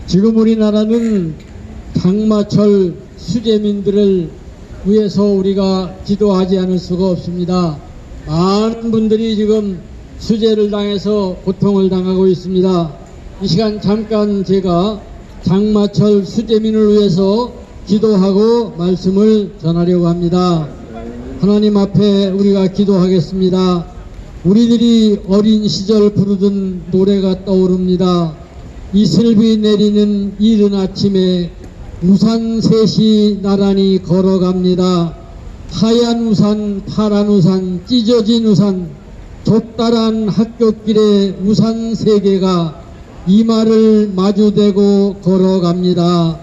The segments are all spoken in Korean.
지금 우리나라는 장마철 수재민들을 위해서 우리가 기도하지 않을 수가 없습니다. 많은 분들이 지금 수재를 당해서 고통을 당하고 있습니다. 이 시간 잠깐 제가 장마철 수재민을 위해서 기도하고 말씀을 전하려고 합니다. 하나님 앞에 우리가 기도하겠습니다. 우리들이 어린 시절 부르던 노래가 떠오릅니다. 이슬비 내리는 이른 아침에 우산 셋이 나란히 걸어갑니다. 하얀 우산, 파란 우산, 찢어진 우산, 좁다란 학교길에 우산 세 개가 이마를 마주대고 걸어갑니다.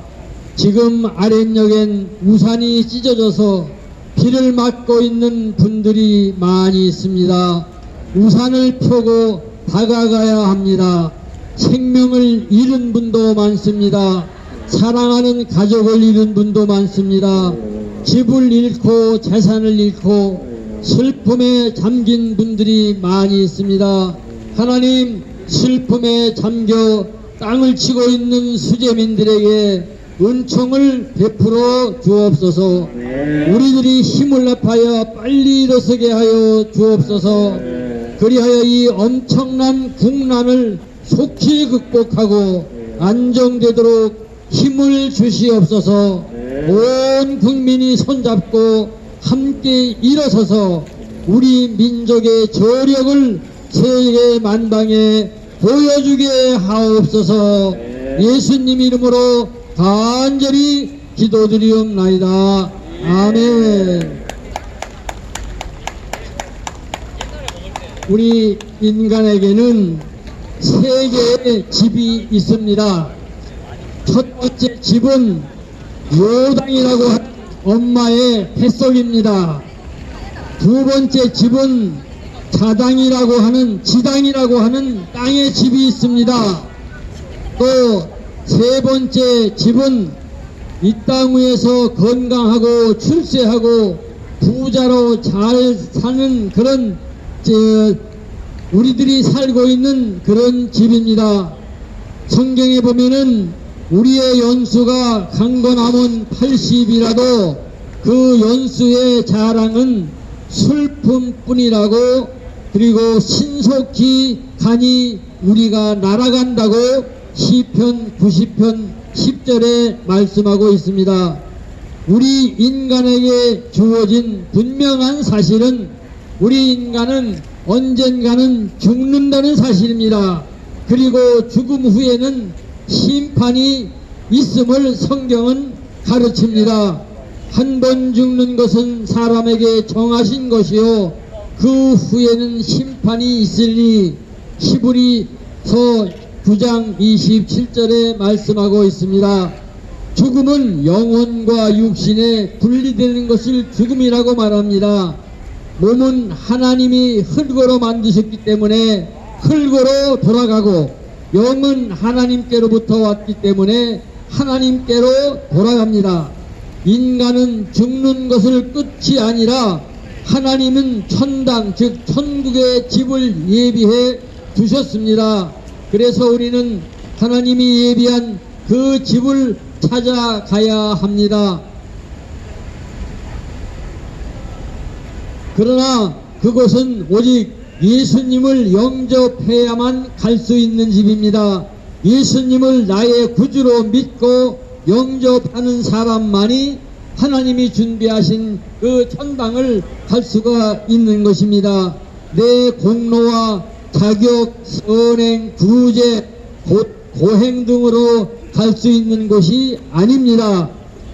지금 아랫역엔 우산이 찢어져서 비를 맞고 있는 분들이 많이 있습니다. 우산을 펴고 다가가야 합니다. 생명을 잃은 분도 많습니다. 사랑하는 가족을 잃은 분도 많습니다. 집을 잃고 재산을 잃고 슬픔에 잠긴 분들이 많이 있습니다. 하나님, 슬픔에 잠겨 땅을 치고 있는 수재민들에게 은총을 베풀어 주옵소서. 우리들이 힘을 합하여 빨리 일어서게 하여 주옵소서. 그리하여 이 엄청난 국난을 속히 극복하고 안정되도록 힘을 주시옵소서. 온 국민이 손잡고 함께 일어서서 우리 민족의 저력을 세계 만방에 보여주게 하옵소서. 예수님 이름으로 간절히 기도드리옵나이다. 아멘. 우리 인간에게는 세 개의 집이 있습니다. 첫 번째 집은 요당이라고 하는 엄마의 뱃속입니다. 두 번째 집은 자당이라고 하는 지당이라고 하는 땅의 집이 있습니다. 또 세 번째 집은 이 땅 위에서 건강하고 출세하고 부자로 잘 사는 그런 우리들이 살고 있는 그런 집입니다. 성경에 보면은 우리의 연수가 강건하면 80이라도 그 연수의 자랑은 슬픔뿐이라고, 그리고 신속히 가니 우리가 날아간다고 시편 90편 10절에 말씀하고 있습니다. 우리 인간에게 주어진 분명한 사실은 우리 인간은 언젠가는 죽는다는 사실입니다. 그리고 죽음 후에는 심판이 있음을 성경은 가르칩니다. 한 번 죽는 것은 사람에게 정하신 것이요 그 후에는 심판이 있으니 히브리서 9장 27절에 말씀하고 있습니다. 죽음은 영혼과 육신에 분리되는 것을 죽음이라고 말합니다. 몸은 하나님이 흙으로 만드셨기 때문에 흙으로 돌아가고, 영은 하나님께로부터 왔기 때문에 하나님께로 돌아갑니다. 인간은 죽는 것을 끝이 아니라 하나님은 천당, 즉 천국의 집을 예비해 두셨습니다. 그래서 우리는 하나님이 예비한 그 집을 찾아가야 합니다. 그러나 그곳은 오직 예수님을 영접해야만 갈 수 있는 집입니다. 예수님을 나의 구주로 믿고 영접하는 사람만이 하나님이 준비하신 그 천당을 갈 수가 있는 것입니다. 내 공로와 자격, 선행, 구제, 고행 등으로 갈 수 있는 곳이 아닙니다.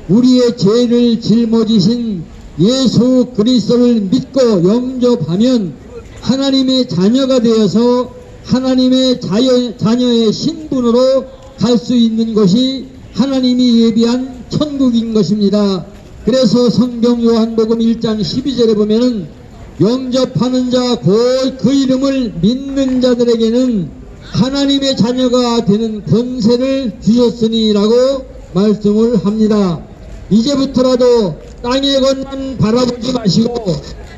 우리의 죄를 짊어지신 예수 그리스도를 믿고 영접하면 하나님의 자녀가 되어서 하나님의 자녀의 신분으로 갈 수 있는 것이 하나님이 예비한 천국인 것입니다. 그래서 성경 요한복음 1장 12절에 보면은 영접하는 자 곧 그 이름을 믿는 자들에게는 하나님의 자녀가 되는 권세를 주셨으니라고 말씀을 합니다. 이제부터라도 땅의 것만 바라보지 마시고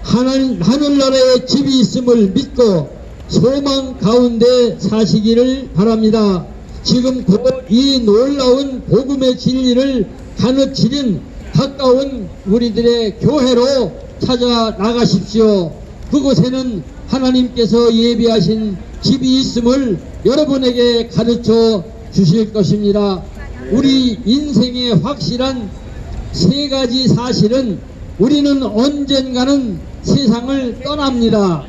하늘나라에 집이 있음을 믿고 소망 가운데 사시기를 바랍니다. 지금 곧 이 놀라운 복음의 진리를 가르치는 가까운 우리들의 교회로 찾아 나가십시오. 그곳에는 하나님께서 예비하신 집이 있음을 여러분에게 가르쳐 주실 것입니다. 우리 인생의 확실한 세 가지 사실은 우리는 언젠가는 세상을 떠납니다.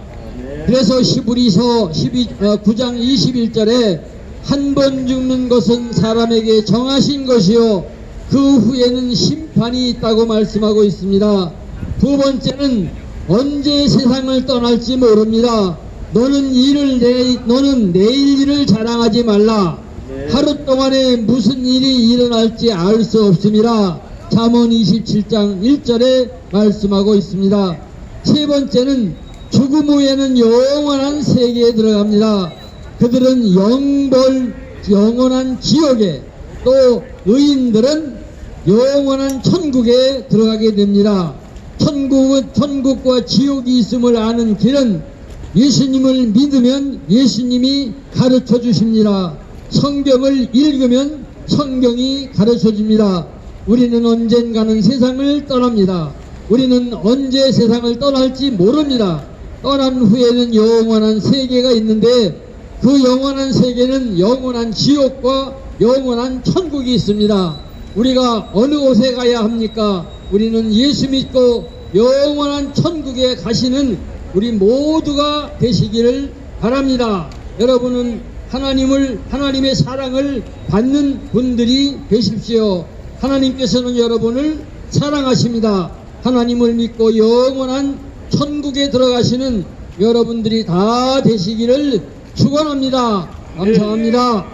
그래서 히브리서 9장 21절에 한 번 죽는 것은 사람에게 정하신 것이요 그 후에는 심판이 있다고 말씀하고 있습니다. 두 번째는 언제 세상을 떠날지 모릅니다. 너는 내일 일을 자랑하지 말라. 하루 동안에 무슨 일이 일어날지 알 수 없습니다. 잠언 27장 1절에 말씀하고 있습니다. 세 번째는 죽음 후에는 영원한 세계에 들어갑니다. 그들은 영원한 지옥에, 또 의인들은 영원한 천국에 들어가게 됩니다. 천국과 지옥이 있음을 아는 길은 예수님을 믿으면 예수님이 가르쳐 주십니다. 성경을 읽으면 성경이 가르쳐 줍니다. 우리는 언젠가는 세상을 떠납니다. 우리는 언제 세상을 떠날지 모릅니다. 떠난 후에는 영원한 세계가 있는데 그 영원한 세계는 영원한 지옥과 영원한 천국이 있습니다. 우리가 어느 곳에 가야 합니까? 우리는 예수 믿고 영원한 천국에 가시는 우리 모두가 되시기를 바랍니다. 여러분은 하나님의 사랑을 받는 분들이 되십시오. 하나님께서는 여러분을 사랑하십니다. 하나님을 믿고 영원한 천국에 들어가시는 여러분들이 다 되시기를 축원합니다. 감사합니다.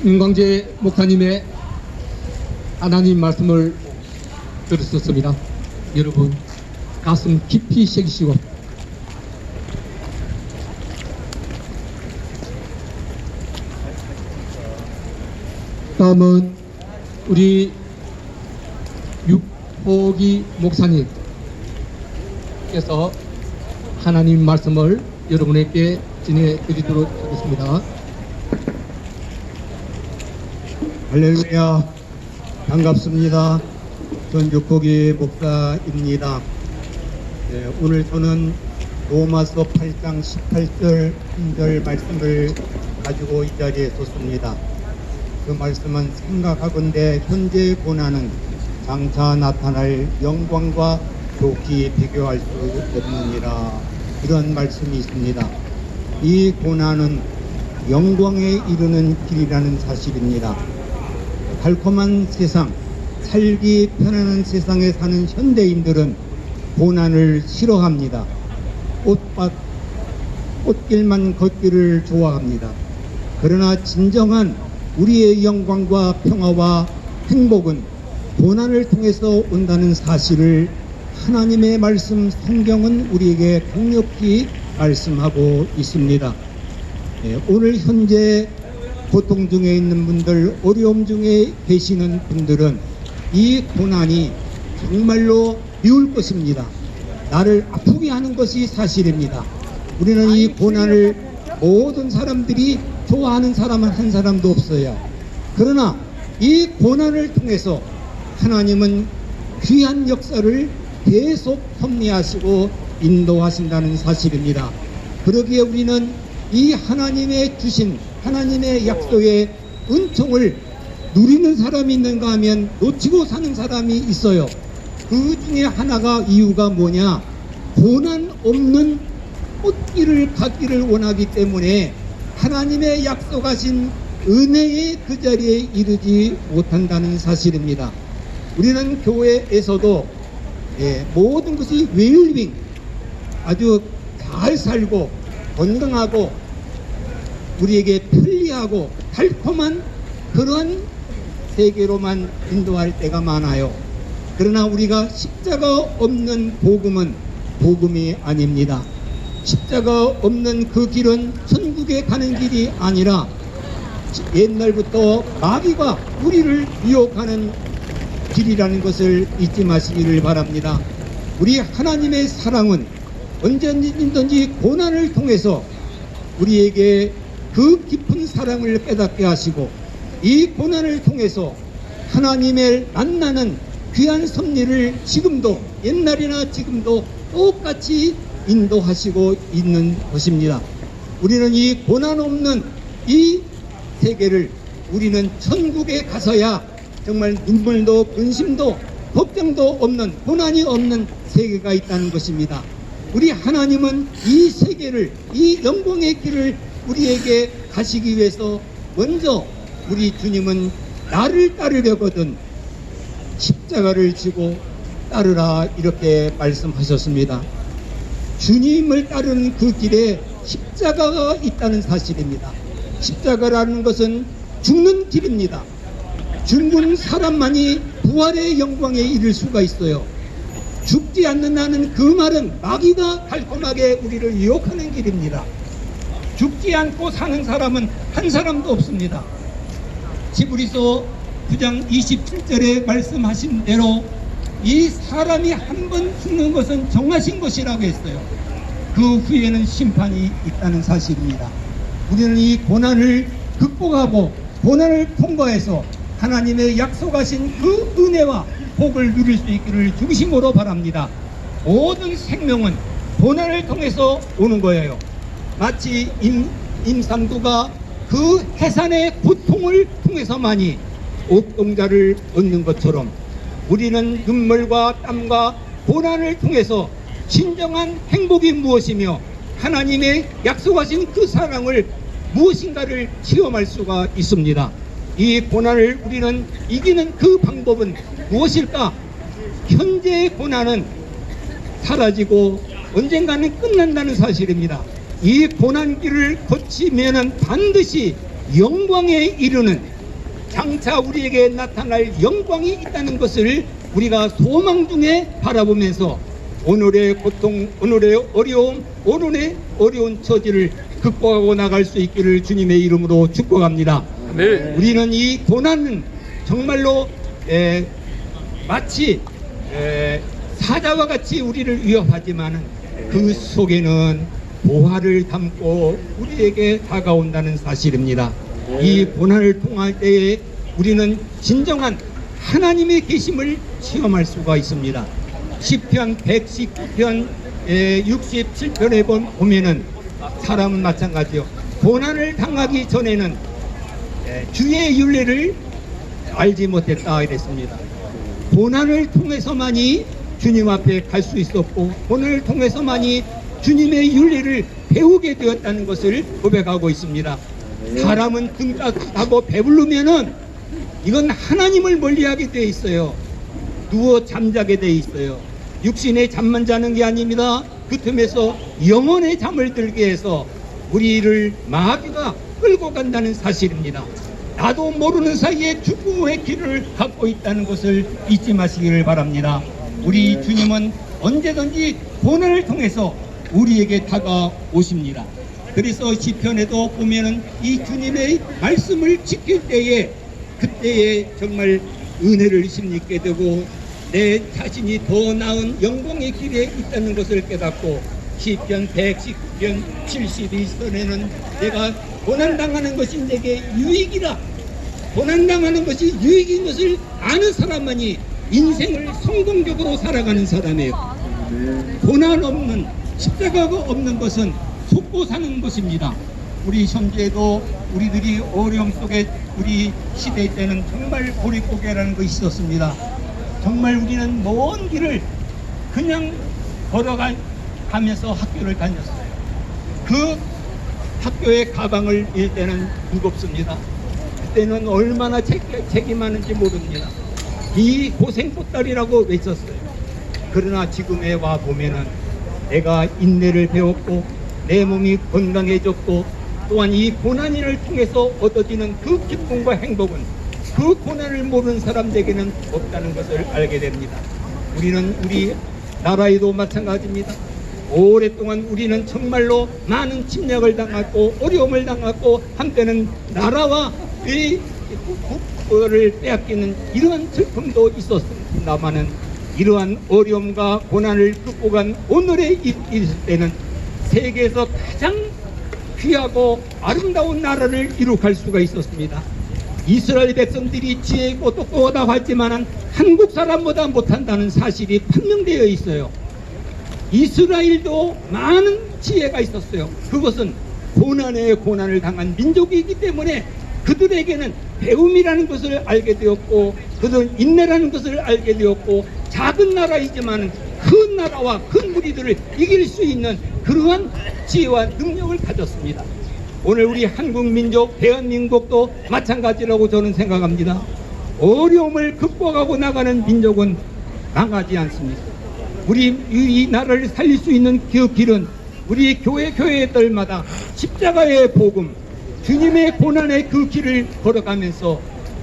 윤광재 목사님의 하나님 말씀을 들었습니다. 여러분 가슴 깊이 새기시고 다음은 우리 육복이 목사님께서 하나님 말씀을 여러분에게 전해드리도록 하겠습니다. 할렐루야, 반갑습니다. 전 육복이 목사입니다. 오늘 저는 로마서 8장 18절 1절 말씀을 가지고 이 자리에 섰습니다. 그 말씀은 생각하건대 현재의 고난은 장차 나타날 영광과 좋게 비교할 수 없느니라, 이런 말씀이 있습니다. 이 고난은 영광에 이르는 길이라는 사실입니다. 달콤한 세상, 살기 편안한 세상에 사는 현대인들은 고난을 싫어합니다. 꽃길만 걷기를 좋아합니다. 그러나 진정한 우리의 영광과 평화와 행복은 고난을 통해서 온다는 사실을 하나님의 말씀 성경은 우리에게 강력히 말씀하고 있습니다. 오늘 현재 고통 중에 있는 분들, 어려움 중에 계시는 분들은 이 고난이 정말로 미울 것입니다. 나를 아프게 하는 것이 사실입니다. 우리는 이 고난을 모든 사람들이 좋아하는 사람은 한 사람도 없어요. 그러나 이 고난을 통해서 하나님은 귀한 역사를 계속 섭리하시고 인도하신다는 사실입니다. 그러기에 우리는 이 하나님의 주신 하나님의 약속의 은총을 누리는 사람이 있는가 하면 놓치고 사는 사람이 있어요. 그 중에 하나가 이유가 뭐냐? 고난 없는 꽃길을 가기를 원하기 때문에 하나님의 약속하신 은혜의 그 자리에 이르지 못한다는 사실입니다. 우리는 교회에서도 모든 것이 웰빙, 아주 잘 살고 건강하고 우리에게 편리하고 달콤한 그런 세계로만 인도할 때가 많아요. 그러나 우리가 십자가 없는 복음은 복음이 아닙니다. 십자가 없는 그 길은 천국에 가는 길이 아니라 옛날부터 마귀가 우리를 유혹하는 길이라는 것을 잊지 마시기를 바랍니다. 우리 하나님의 사랑은 언제든지 고난을 통해서 우리에게 그 깊은 사랑을 깨닫게 하시고, 이 고난을 통해서 하나님을 만나는 귀한 섭리를 지금도, 옛날이나 지금도 똑같이 인도하시고 있는 것입니다. 우리는 이 고난 없는 이 세계를, 우리는 천국에 가서야 정말 눈물도 근심도 걱정도 없는, 고난이 없는 세계가 있다는 것입니다. 우리 하나님은 이 세계를, 이 영광의 길을 우리에게 가시기 위해서 먼저 우리 주님은 나를 따르려거든 십자가를 지고 따르라, 이렇게 말씀하셨습니다. 주님을 따르는 그 길에 십자가가 있다는 사실입니다. 십자가라는 것은 죽는 길입니다. 죽은 사람만이 부활의 영광에 이를 수가 있어요. 죽지 않는다는 그 말은 마귀가 달콤하게 우리를 유혹하는 길입니다. 죽지 않고 사는 사람은 한 사람도 없습니다. 히브리서 9장 27절에 말씀하신 대로 이 사람이 한 번 죽는 것은 정하신 것이라고 했어요. 그 후에는 심판이 있다는 사실입니다. 우리는 이 고난을 극복하고 고난을 통과해서 하나님의 약속하신 그 은혜와 복을 누릴 수 있기를 중심으로 바랍니다. 모든 생명은 고난을 통해서 오는 거예요. 마치 임산부가 그 해산의 고통을 통해서만이 옥동자를 얻는 것처럼 우리는 눈물과 땀과 고난을 통해서 진정한 행복이 무엇이며 하나님의 약속하신 그 사랑을 무엇인가를 체험할 수가 있습니다. 이 고난을 우리는 이기는 그 방법은 무엇일까? 현재의 고난은 사라지고 언젠가는 끝난다는 사실입니다. 이 고난길을 거치면은 반드시 영광에 이르는, 장차 우리에게 나타날 영광이 있다는 것을 우리가 소망 중에 바라보면서 오늘의 고통, 오늘의 어려움, 오늘의 어려운 처지를 극복하고 나갈 수 있기를 주님의 이름으로 축복합니다. 네. 우리는 이 고난은 정말로 마치 사자와 같이 우리를 위협하지만 그 속에는 보화를 담고 우리에게 다가온다는 사실입니다. 이 고난을 통할 때에 우리는 진정한 하나님의 계심을 체험할 수가 있습니다. 시편 119편 67편에 보면은 사람은 마찬가지요. 고난을 당하기 전에는 주의 윤례를 알지 못했다 이랬습니다. 고난을 통해서만이 주님 앞에 갈 수 있었고, 고난을 통해서만이 주님의 윤리를 배우게 되었다는 것을 고백하고 있습니다. 사람은 등딱하고 배부르면은 이건 하나님을 멀리하게 돼 있어요. 누워 잠자게 돼 있어요. 육신의 잠만 자는 게 아닙니다. 그 틈에서 영혼의 잠을 들게 해서 우리를 마귀가 끌고 간다는 사실입니다. 나도 모르는 사이에 죽음의 길을 갖고 있다는 것을 잊지 마시기를 바랍니다. 우리 주님은 언제든지 고난을 통해서 우리에게 다가오십니다. 그래서 시편에도 보면은 이 주님의 말씀을 지킬 때에, 그때에 정말 은혜를 힘입게 되고 내 자신이 더 나은 영광의 길에 있다는 것을 깨닫고, 시편 119편 72절에는 내가 고난당하는 것이 내게 유익이라, 고난당하는 것이 유익인 것을 아는 사람만이 인생을 성공적으로 살아가는 사람이에요. 고난 없는, 십자가가 없는 것은 속고 사는 것입니다. 우리 현재도 우리들이 어려움 속에 우리 시대 때는 정말 보릿고개라는 것이 있었습니다. 정말 우리는 먼 길을 그냥 걸어가면서 학교를 다녔어요. 그 학교의 가방을 일 때는 무겁습니다. 그때는 얼마나 책임하는지 모릅니다. 이 고생보따리라고 외쳤어요. 그러나 지금에 와 보면은 내가 인내를 배웠고 내 몸이 건강해졌고, 또한 이 고난을 통해서 얻어지는 그 기쁨과 행복은 그 고난을 모르는 사람들에게는 없다는 것을 알게 됩니다. 우리는 우리 나라에도 마찬가지입니다. 오랫동안 우리는 정말로 많은 침략을 당하고 어려움을 당하고, 한때는 나라와 이 거를 빼앗기는 이러한 슬픔도 있었습니다마는 이러한 어려움과 고난을 극복한 오늘의 있을 때는 세계에서 가장 귀하고 아름다운 나라를 이룩할 수가 있었습니다. 이스라엘 백성들이 지혜있고 똑똑하다고 했지만 한국 사람보다 못한다는 사실이 판명되어 있어요. 이스라엘도 많은 지혜가 있었어요. 그것은 고난에 고난을 당한 민족이기 때문에 그들에게는 배움이라는 것을 알게 되었고, 그들은 인내라는 것을 알게 되었고, 작은 나라이지만 큰 나라와 큰 무리들을 이길 수 있는 그러한 지혜와 능력을 가졌습니다. 오늘 우리 한국 민족, 대한민국도 마찬가지라고 저는 생각합니다. 어려움을 극복하고 나가는 민족은 망하지 않습니다. 우리 이 나라를 살릴 수 있는 그 길은 우리 교회들마다 십자가의 복음, 주님의 고난의 그 길을 걸어가면서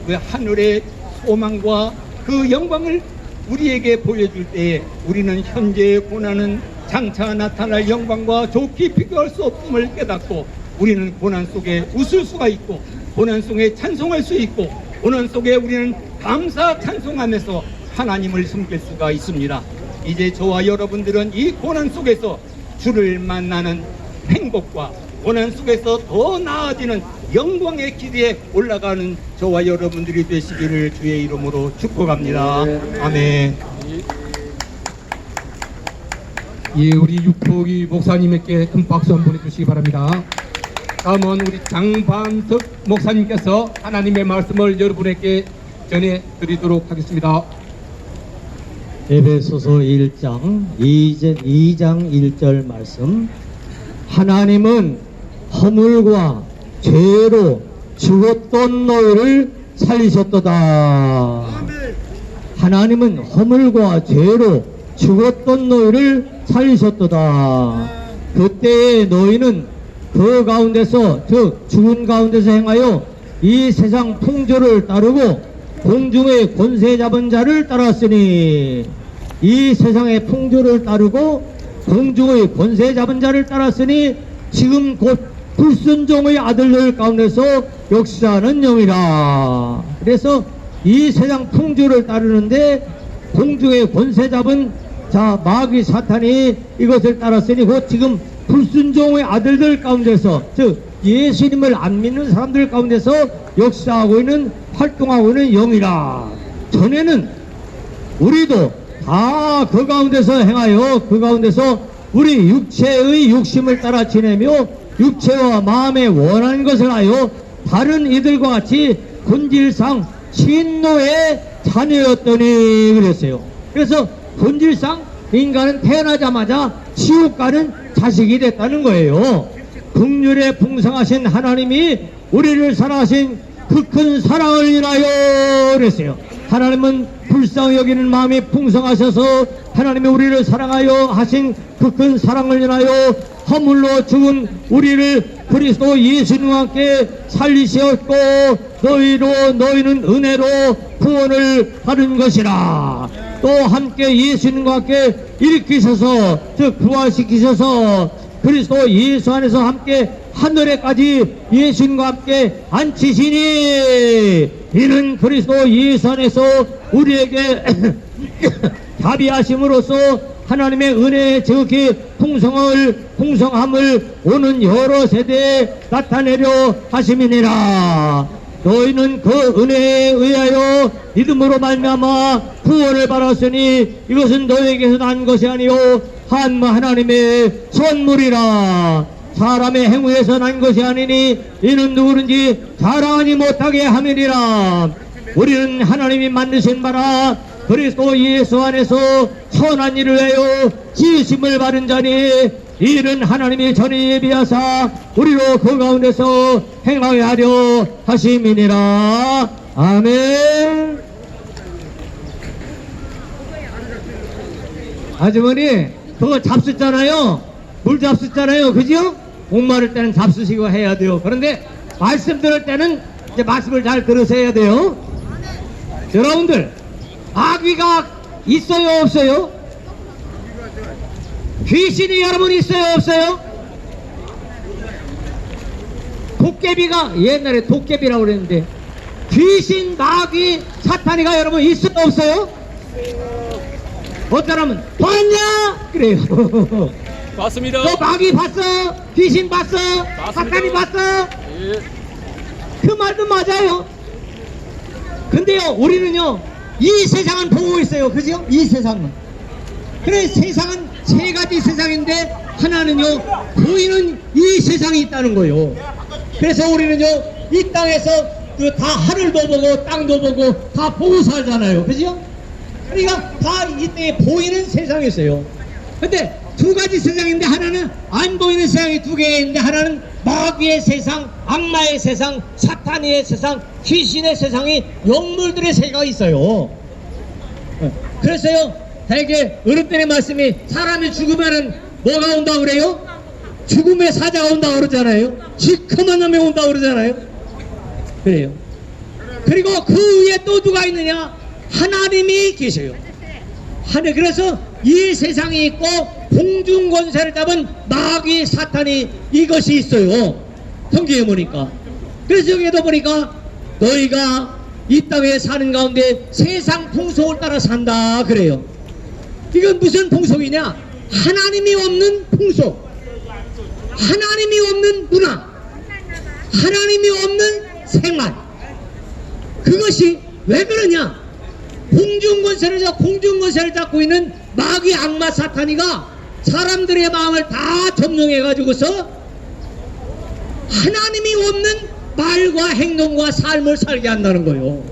그 하늘의 소망과 그 영광을 우리에게 보여줄 때에 우리는 현재의 고난은 장차 나타날 영광과 좋게 비교할 수 없음을 깨닫고, 우리는 고난 속에 웃을 수가 있고, 고난 속에 찬송할 수 있고, 고난 속에 우리는 감사 찬송하면서 하나님을 섬길 수가 있습니다. 이제 저와 여러분들은 이 고난 속에서 주를 만나는 행복과 고난 속에서 더 나아지는 영광의 길에 올라가는 저와 여러분들이 되시기를 주의 이름으로 축복합니다. 아멘. 예, 우리 육복이 목사님에게 큰 박수 한번 해주시기 바랍니다. 다음은 우리 장반석 목사님께서 하나님의 말씀을 여러분에게 전해드리도록 하겠습니다. 에베소서 1장 2장 1절 말씀. 하나님은 허물과 죄로 죽었던 너희를 살리셨도다. 하나님은 허물과 죄로 죽었던 너희를 살리셨도다. 그때의 너희는 그 가운데서, 즉 죽은 가운데서 행하여 이 세상 풍조를 따르고 공중의 권세 잡은 자를 따랐으니, 이 세상의 풍조를 따르고 공중의 권세 잡은 자를 따랐으니 지금 곧 불순종의 아들들 가운데서 역사하는 영이라. 그래서 이 세상 풍조를 따르는데 공중의 권세 잡은 자 마귀 사탄이 이것을 따랐으니 곧 지금 불순종의 아들들 가운데서, 즉 예수님을 안 믿는 사람들 가운데서 역사하고 있는, 활동하고 있는 영이라. 전에는 우리도 다 그 가운데서 행하여 그 가운데서 우리 육체의 욕심을 따라 지내며 육체와 마음에 원하는 것을 하여 다른 이들과 같이 본질상 진노의 자녀였더니 그랬어요. 그래서 본질상 인간은 태어나자마자 지옥 가는 자식이 됐다는 거예요. 긍휼에 풍성하신 하나님이 우리를 사랑하신 그 큰 사랑을 인하여 그랬어요. 하나님은 불쌍히 여기는 마음이 풍성하셔서 하나님이 우리를 사랑하여 하신 그 큰 사랑을 인하여 허물로 죽은 우리를 그리스도 예수님과 함께 살리셨고 너희는 은혜로 구원을 받은 것이라. 또 함께 예수님과 함께 일으키셔서, 즉 부활시키셔서 그리스도 예수 안에서 함께 하늘에까지 예수님과 함께 앉히시니, 이는 그리스도 예수 안에서 우리에게 자비하심으로써 하나님의 은혜의 지극히 풍성함을 오는 여러 세대에 나타내려 하심이니라. 너희는 그 은혜에 의하여 믿음으로 말미암아 구원을 받았으니 이것은 너희에게서 난 것이 아니요 하나님의 선물이라. 사람의 행위에서 난 것이 아니니 이는 누구든지 자랑하지 못하게 함이니라. 우리는 하나님이 만드신 바라 그리스도 예수 안에서 선한 일을 하여 지으심을 받은 자니, 이는 하나님이 전에 예비하사 우리로 그 가운데서 행하게 하려 하심이니라. 아멘. 아주머니 그거 잡수잖아요. 물 잡수잖아요. 그죠? 목마를 때는 잡수시고 해야 돼요. 그런데 말씀 들을 때는 이제 말씀을 잘 들으셔야 돼요. 여러분들, 아귀가 있어요 없어요? 귀신이 여러분 있어요 없어요? 도깨비가, 옛날에 도깨비라고 그랬는데 귀신, 마귀, 사탄이가 여러분 있어요 없어요? 어떤 사람은 봤냐? 그래요. 맞습니다. 너 마귀 봤어? 귀신 봤어? 사탄이 봤어? 예. 그 말도 맞아요. 근데요 우리는요 이 세상은 보고 있어요. 그죠? 이 세상은. 그래 세상은 세 가지 세상인데 하나는요 보이는 이 세상이 있다는 거예요. 그래서 우리는요 이 땅에서 그 다 하늘도 보고 땅도 보고 다 보고 살잖아요. 그죠? 그러니까 다 이 땅에 보이는 세상이 있어요. 근데 두 가지 세상인데 하나는 안 보이는 세상이 두 개가 있는데 하나는 마귀의 세상, 악마의 세상, 사탄의 세상, 귀신의 세상이 영물들의 세계가 있어요. 그래서요 대개 어른들의 말씀이 사람이 죽으면은 뭐가 온다 그래요? 죽음의 사자가 온다 그러잖아요. 시커먼 놈이 온다 그러잖아요. 그래요. 그리고 그 위에 또 누가 있느냐? 하나님이 계셔요. 하늘. 그래서 이 세상이 있고 공중 권세를 잡은 마귀 사탄이 이것이 있어요. 성경에 보니까. 그래서 여기에도 보니까 너희가 이 땅에 사는 가운데 세상 풍속을 따라 산다 그래요. 이건 무슨 풍속이냐? 하나님이 없는 풍속, 하나님이 없는 문화, 하나님이 없는 생활. 그것이 왜 그러냐? 공중권세를 잡고 있는 마귀 악마 사탄이가 사람들의 마음을 다 점령해 가지고서 하나님이 없는 말과 행동과 삶을 살게 한다는 거예요.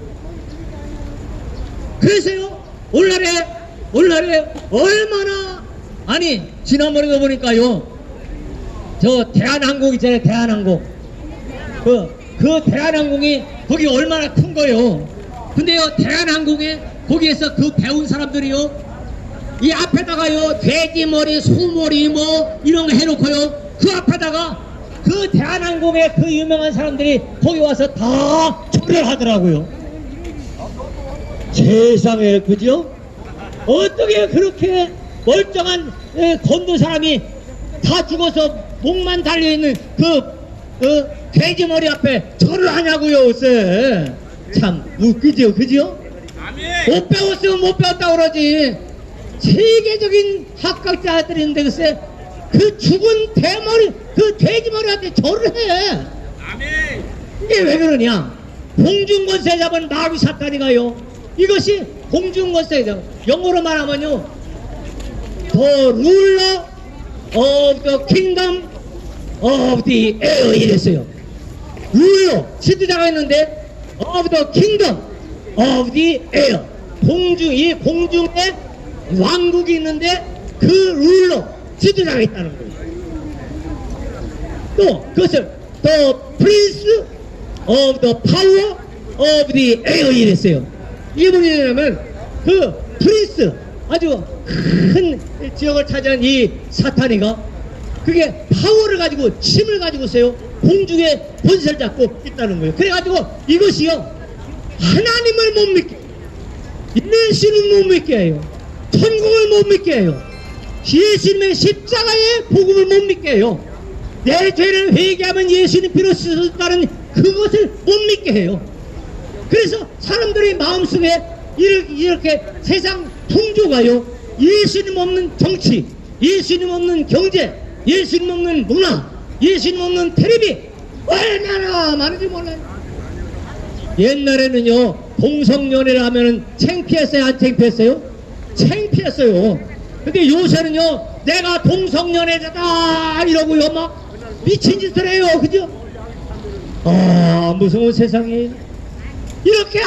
그래서요 오늘날에 얼마나 아니 지난번에도 보니까요 저 대한항공 있잖아요. 대한항공 그 대한항공이 거기 얼마나 큰 거예요. 근데요 대한항공에 거기에서 그 배운 사람들이요 이 앞에다가요 돼지머리 소머리 뭐 이런 거 해놓고요 그 앞에다가 그 대한항공의 그 유명한 사람들이 거기 와서 다 절을 하더라고요. 세상에 그죠? 어떻게 그렇게 멀쩡한 건도 사람이 다 죽어서 목만 달려있는 그 돼지머리 앞에 절을 하냐고요. 글쎄 참 웃기죠. 그죠? 못 배웠으면 못 배웠다고 그러지. 세계적인 학각자들인데 글쎄 그 죽은 대머리 그 돼지머리한테 절을 해. 이게 왜 그러냐? 공중권세 잡은 마귀 사탄이가요 이것이 공중권세 잡은 영어로 말하면요 The ruler of the kingdom of the air 이랬어요. 룰러 지도자가 있는데 of the kingdom of the air 이 공중에 왕국이 있는데 그 룰러 지도자가 있다는 거예요. 또 그것을 the prince of the power of the air 이랬어요. 이게 뭐냐면 그 프린스 아주 큰 지역을 차지한 이 사탄이가 그게 파워를 가지고 힘을 가지고서요 공중에 권세를 잡고 있다는 거예요. 그래가지고 이것이요 하나님을 못 믿게 예수님을 못 믿게 해요. 천국을 못 믿게 해요. 예수님의 십자가의 복음을 못 믿게 해요. 내 죄를 회개하면 예수님 피로 씻었다는 그것을 못 믿게 해요. 그래서 사람들의 마음속에 이렇게 세상 풍조가요 예수님 없는 정치, 예수님 없는 경제, 예수님 없는 문화, 예수님 없는 텔레비 얼마나 많은지 몰라요. 옛날에는요 동성연애를 하면은 창피했어요 안 창피했어요? 창피했어요. 근데 요새는요 내가 동성연애자다 이러고요 막 미친 짓을 해요. 그죠? 아 무서운 세상에 이렇게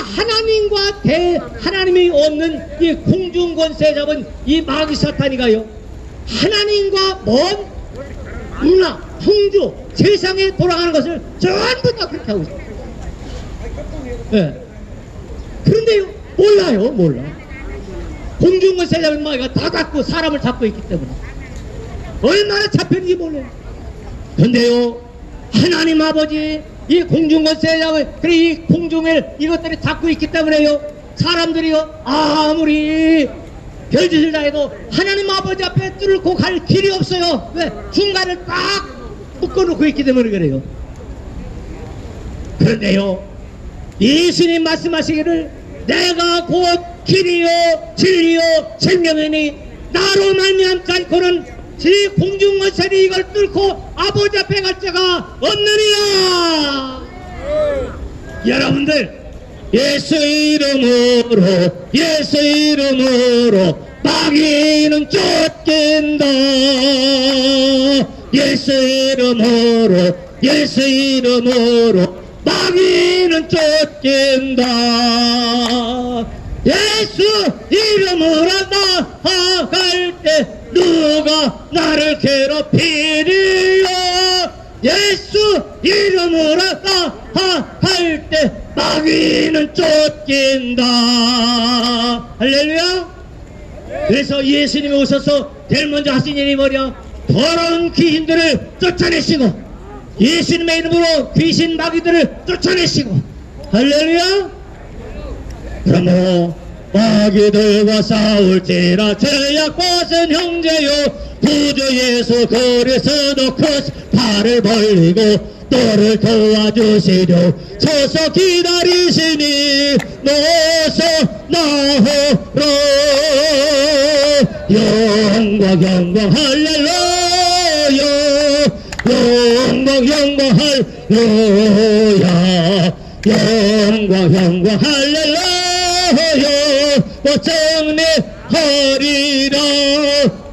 하나님이 없는 이 공중권세 잡은 이 마귀 사탄이가요 하나님과 먼 문화, 풍조, 세상에 돌아가는 것을 전부 다 그렇게 하고 있어요. 네. 그런데요 몰라. 공중권세 잡은 마귀가 다 갖고 사람을 잡고 있기 때문에 얼마나 잡혔는지 몰라요. 근데요 하나님 아버지 이 공중권세 잡은 그래 이 공중을 이것들이 잡고 있기 때문에요 사람들이요 아무리 별짓을 다 해도 하나님 아버지 앞에 뚫고 갈 길이 없어요. 왜? 중간을 딱 묶어놓고 있기 때문에 그래요. 그런데요 예수님 말씀하시기를 내가 곧 길이요 진리요 생명이니 나로 말미암지 않고는 제 공중원살이 이걸 뚫고 아버지 앞에 갈 자가 없느니라. 여러분들 예수 이름으로 마귀는 쫓긴다. 예수 이름으로 마귀는 쫓긴다. 예수 이름으로 나아갈 때 누가 나를 괴롭히리요. 예수 이름으로 나아갈 때 마귀는 쫓긴다. 할렐루야. 그래서 예수님이 오셔서 제일 먼저 하신 일이 뭐냐? 더러운 귀신들을 쫓아내시고 예수님의 이름으로 귀신 마귀들을 쫓아내시고. 할렐루야. 그러므로 마귀들과 싸울지라 제약받은 형제요 구주 예수 그리스도 크신 팔을 벌리고 너를 도와주시려 서서 기다리시니 너서 나오라. 영광 할렐루야. 영광 할렐루야. 영광 할렐루야. 정리하리라.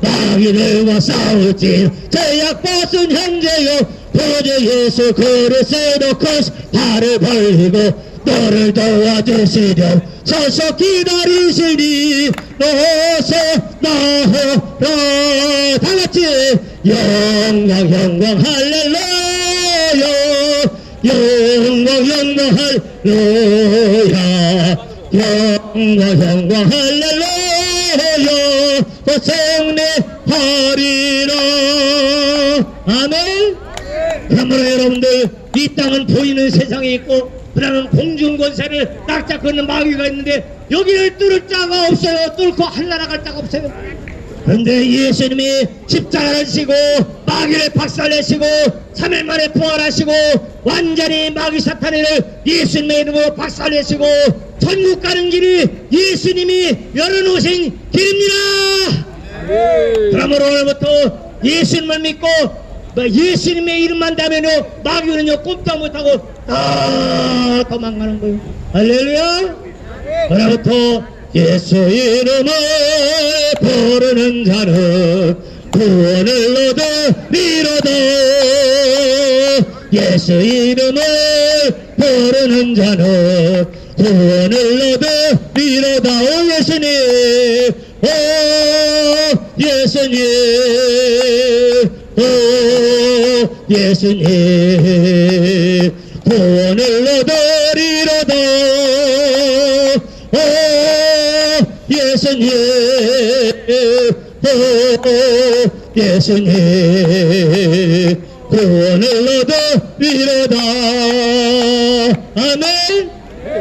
마귀들과 싸우지 제약받은 형제여 구주 예수 그리스도 크신 팔을 벌리고 너를 도와주시려 서서 기다리시니 너서 나오라. 다같이 영광 할렐루야. 영광 할렐루야. 영광 할렐루야. 승리하리라. 아멘. 그러므로 여러분들 이 땅은 보이는 세상에 있고 그다음은 공중권세를 딱 잡고 있는 마귀가 있는데 여기를 뚫을 자가 없어요. 뚫고 한나라갈 자가 없어요. 그런데 예수님이 십자가를 지고 마귀를 박살내시고 3일 만에 부활하시고 완전히 마귀 사탄을 예수님의 이름으로 박살내시고 천국 가는 길이 예수님이 열어놓으신 길입니다. 그러므로 오늘부터 예수님을 믿고 예수님의 이름만 대면요 마귀는요 꼼짝 못하고 다 도망가는 거예요. 할렐루야. 오늘부터 예수 이름을 부르는 자는 구원을 얻으리로다. 예수 이름을 부르는 자는 구원을 얻으리로다. 오 예수님, 오 예수님, 오 예수님, 구원을 얻으리로다. 오 예수님, 오 예수님, 구원을 얻으리로다. 아멘.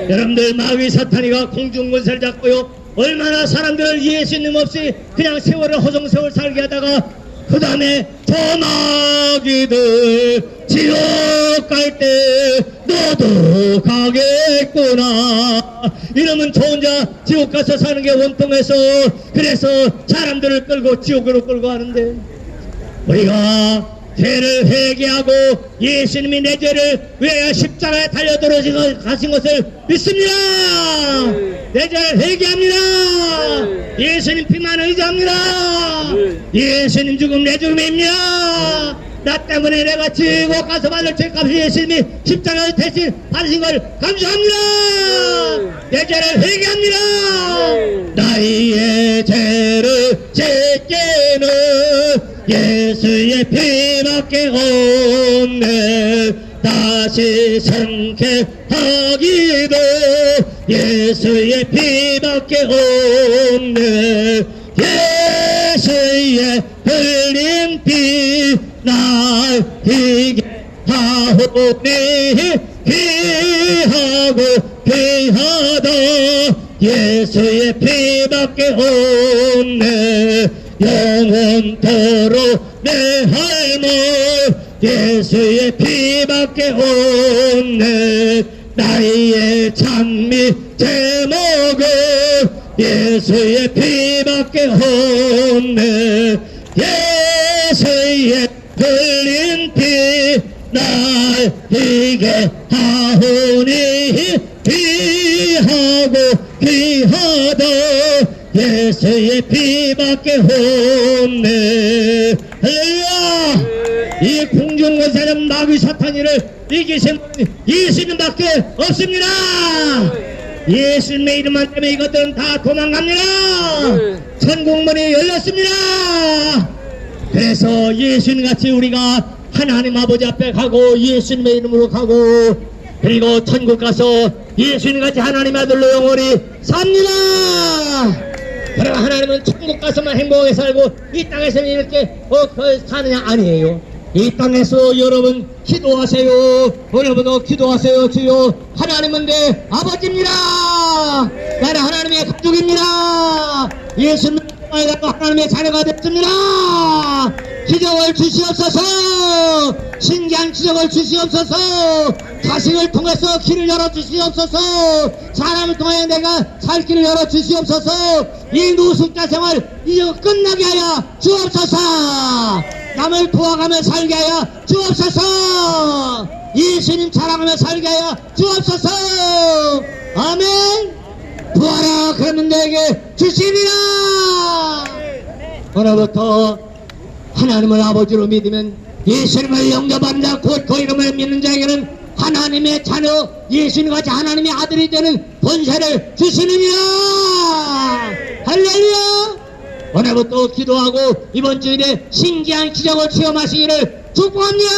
여러분들 마귀 사탄이가 공중권세를 잡고요 얼마나 사람들을 예수님 없이 그냥 세월을 허송세월 살게 하다가 그 다음에 저 마귀들 지옥 갈 때 너도 가겠구나. 이러면 저 혼자 지옥 가서 사는 게 원통해서 그래서 사람들을 끌고 지옥으로 끌고 가는데 우리가 죄를 회개하고 예수님이 내 죄를 위하여 십자가에 달려 가신 것을 믿습니다. 내 죄를 회개합니다. 예수님 피만 의지합니다. 예수님 죽음 내 죽음입니다. 나 때문에 내가 지옥 가서 받을 죄값을 예수님이 십자가에 대신 받으신 걸 감사합니다. 내 죄를 회개합니다. 나의 죄를 제게는 예수의 피밖에 없네. 다시 생각하기도 예수의 피밖에 없네. 예수의 흘린 피 날 희게 하오니 귀하고 귀하다. 예수의 피밖에 없네. 영원토록 내 할머 예수의 피밖에 없네. 나의 찬미 제목은 예수의 피밖에 없네. 예수의 흘린 피 나에게 하오니 귀하고 귀하다. 예수의 피밖에 없네. 할렐루야. 이 공중권세는 마귀 사탄이를 이기신 예수님밖에 없습니다. 예수님의 이름만 때문에 이것들은 다 도망갑니다. 천국문이 열렸습니다. 그래서 예수님같이 우리가 하나님 아버지 앞에 가고 예수님의 이름으로 가고 그리고 천국 가서 예수님같이 하나님의 아들로 영원히 삽니다. 그러나 하나님은 천국 가서만 행복하게 살고 이 땅에서는 이렇게 사느냐? 아니에요. 이 땅에서 여러분 기도하세요. 오늘부터 기도하세요. 주여, 하나님은 내 아버지입니다. 나는 하나님의 가족입니다. 예수님을 가고 하나님의 자녀가 됐습니다. 기적을 주시옵소서. 신기한 기적을 주시옵소서. 자식을 통해서 길을 열어주시옵소서. 사람을 통해 내가 살 길을 열어주시옵소서. 이 노숙자 생활 이제 끝나게 하여 주옵소서. 남을 도와가며 살게 하여 주옵소서. 예수님 자랑하며 살게 하여 주옵소서. 아멘. 부하라 그러면 내게 주시리라. 오늘부터 하나님을 아버지로 믿으면 예수님을 영접한다. 곧 그 이름을 믿는 자에게는 하나님의 자녀, 예수님같이 하나님의 아들이 되는 본세를 주시느니라. 할렐루야. 오늘부터 기도하고 이번 주일에 신기한 기적을 체험하시기를 축복합니다.